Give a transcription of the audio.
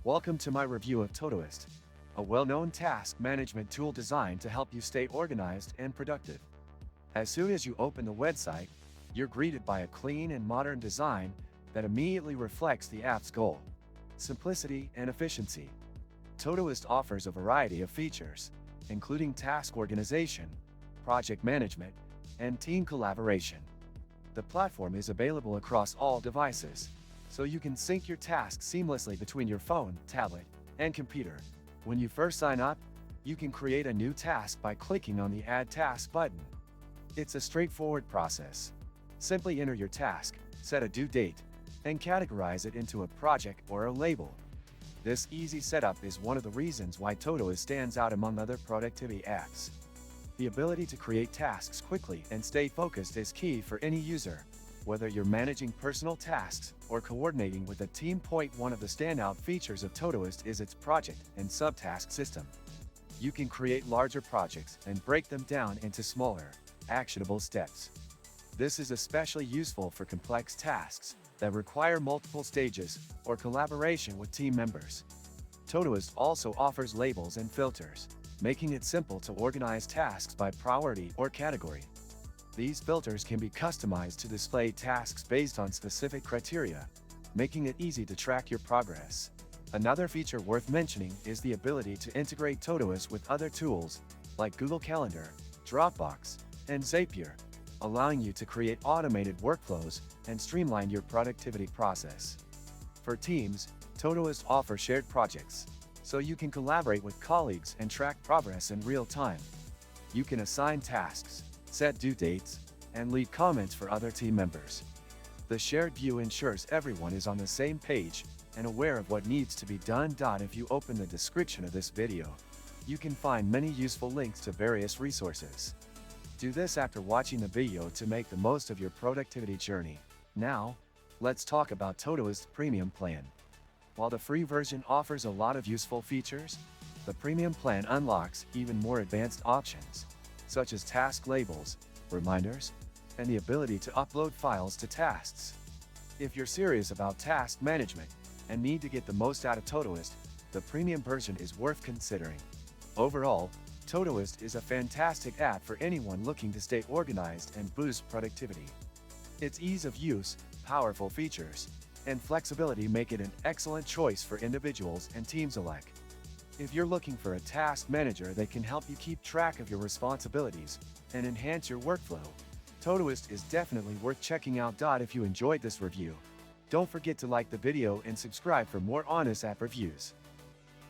Welcome to my review of Todoist, a well-known task management tool designed to help you stay organized and productive. As soon as you open the website, you're greeted by a clean and modern design that immediately reflects the app's goal: simplicity and efficiency. Todoist offers a variety of features, including task organization, project management, and team collaboration. The platform is available across all devices, so you can sync your tasks seamlessly between your phone, tablet, and computer. When you first sign up, you can create a new task by clicking on the Add Task button. It's a straightforward process. Simply enter your task, set a due date, and categorize it into a project or a label. This easy setup is one of the reasons why Todoist stands out among other productivity apps. The ability to create tasks quickly and stay focused is key for any user, whether you're managing personal tasks or coordinating with a team. One of the standout features of Todoist is its project and subtask system. You can create larger projects and break them down into smaller, actionable steps. This is especially useful for complex tasks that require multiple stages or collaboration with team members. Todoist also offers labels and filters, making it simple to organize tasks by priority or category. These filters can be customized to display tasks based on specific criteria, making it easy to track your progress. Another feature worth mentioning is the ability to integrate Todoist with other tools like Google Calendar, Dropbox, and Zapier, allowing you to create automated workflows and streamline your productivity process. For teams, Todoist offers shared projects, so you can collaborate with colleagues and track progress in real time. You can assign tasks, set due dates, and leave comments for other team members. The shared view ensures everyone is on the same page and aware of what needs to be done. If you open the description of this video, you can find many useful links to various resources. Do this after watching the video to make the most of your productivity journey. Now, let's talk about Todoist Premium Plan. While the free version offers a lot of useful features, the premium plan unlocks even more advanced options, such as task labels, reminders, and the ability to upload files to tasks. If you're serious about task management and need to get the most out of Todoist, the premium version is worth considering. Overall, Todoist is a fantastic app for anyone looking to stay organized and boost productivity. Its ease of use, powerful features, and flexibility make it an excellent choice for individuals and teams alike. If you're looking for a task manager that can help you keep track of your responsibilities and enhance your workflow, Todoist is definitely worth checking out. If you enjoyed this review, don't forget to like the video and subscribe for more honest app reviews.